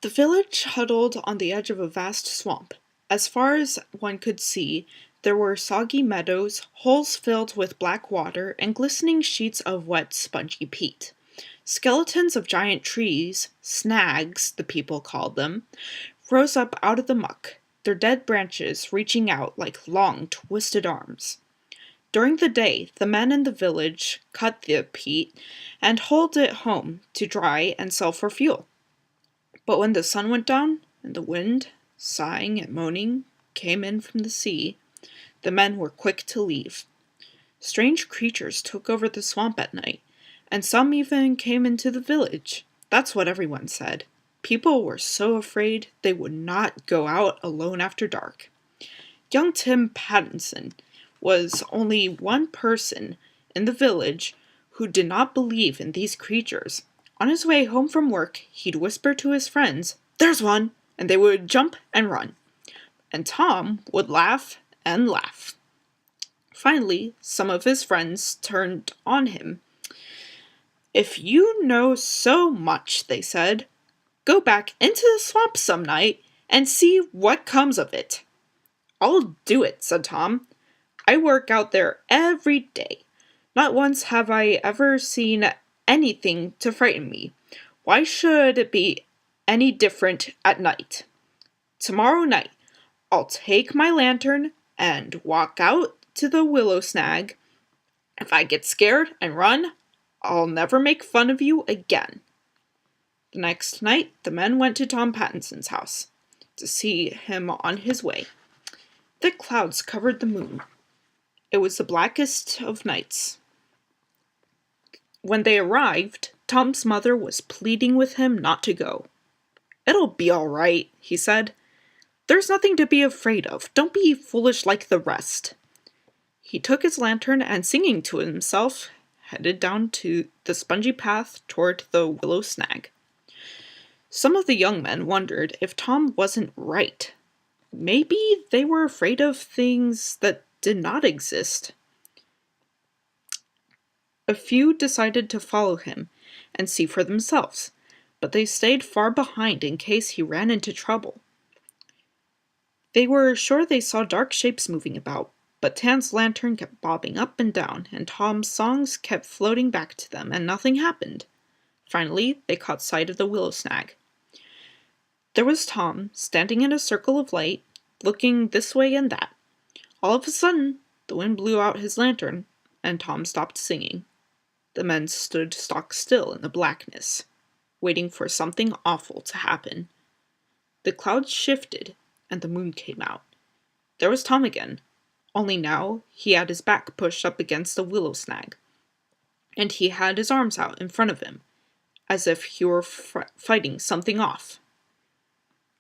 The village huddled on the edge of a vast swamp. As far as one could see, there were soggy meadows, holes filled with black water, and glistening sheets of wet, spongy peat. Skeletons of giant trees, snags, the people called them, rose up out of the muck, their dead branches reaching out like long, twisted arms. During the day, the men in the village cut the peat and hauled it home to dry and sell for fuel. But when the sun went down, and the wind, sighing and moaning, came in from the sea, the men were quick to leave. Strange creatures took over the swamp at night, and some even came into the village. That's what everyone said. People were so afraid they would not go out alone after dark. Young Tim Pattinson was only one person in the village who did not believe in these creatures. On his way home from work, he'd whisper to his friends, "There's one!" and they would jump and run. And Tom would laugh and laugh. Finally, some of his friends turned on him. "If you know so much," they said, "go back into the swamp some night and see what comes of it." "I'll do it," said Tom. "I work out there every day. Not once have I ever seen anything to frighten me. Why should it be any different at night? Tomorrow night, I'll take my lantern and walk out to the willow snag. If I get scared and run, I'll never make fun of you again." The next night, the men went to Tom Pattinson's house to see him on his way. Thick clouds covered the moon. It was the blackest of nights. When they arrived, Tom's mother was pleading with him not to go. "It'll be all right," he said. "There's nothing to be afraid of. Don't be foolish like the rest." He took his lantern and, singing to himself, headed down to the spongy path toward the willow snag. Some of the young men wondered if Tom wasn't right. Maybe they were afraid of things that did not exist. A few decided to follow him and see for themselves, but they stayed far behind in case he ran into trouble. They were sure they saw dark shapes moving about, but Tan's lantern kept bobbing up and down, and Tom's songs kept floating back to them, and nothing happened. Finally, they caught sight of the willow snag. There was Tom, standing in a circle of light, looking this way and that. All of a sudden, the wind blew out his lantern, and Tom stopped singing. The men stood stock still in the blackness, waiting for something awful to happen. The clouds shifted, and the moon came out. There was Tom again, only now he had his back pushed up against the willow snag, and he had his arms out in front of him, as if he were fighting something off.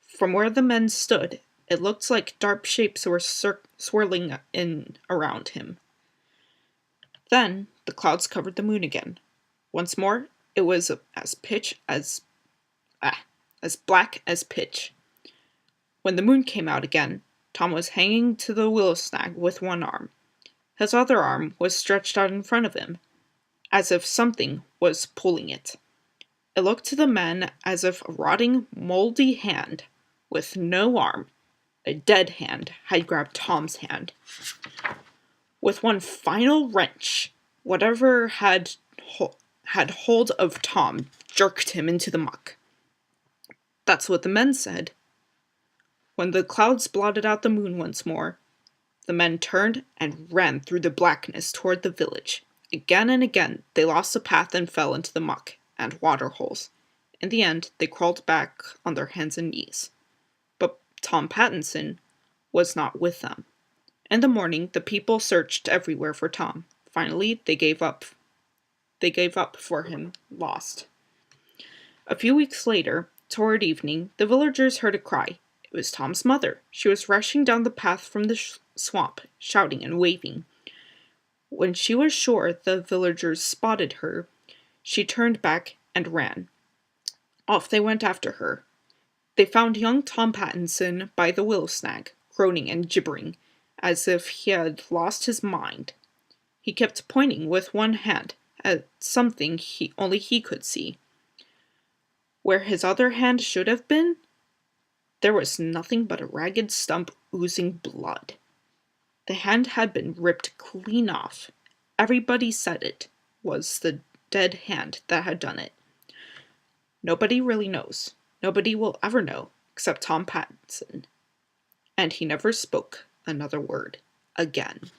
From where the men stood, it looked like dark shapes were swirling in around him. Then the clouds covered the moon again. Once more, it was as black as pitch. When the moon came out again, Tom was hanging to the willow snag with one arm. His other arm was stretched out in front of him, as if something was pulling it. It looked to the men as if a rotting, moldy hand, with no arm, a dead hand, had grabbed Tom's hand. With one final wrench, whatever had hold of Tom jerked him into the muck. That's what the men said. When the clouds blotted out the moon once more, the men turned and ran through the blackness toward the village. Again and again, they lost the path and fell into the muck and water holes. In the end, they crawled back on their hands and knees. But Tom Pattinson was not with them. In the morning, the people searched everywhere for Tom. Finally, they gave up. They gave up for him, lost. A few weeks later, toward evening, the villagers heard a cry. It was Tom's mother. She was rushing down the path from the swamp, shouting and waving. When she was sure the villagers spotted her, she turned back and ran. Off they went after her. They found young Tom Pattinson by the willow snag, groaning and gibbering, as if he had lost his mind. He kept pointing with one hand at something only he could see. Where his other hand should have been, there was nothing but a ragged stump oozing blood. The hand had been ripped clean off. Everybody said it was the dead hand that had done it. Nobody really knows. Nobody will ever know, except Tom Pattinson. And he never spoke another word again.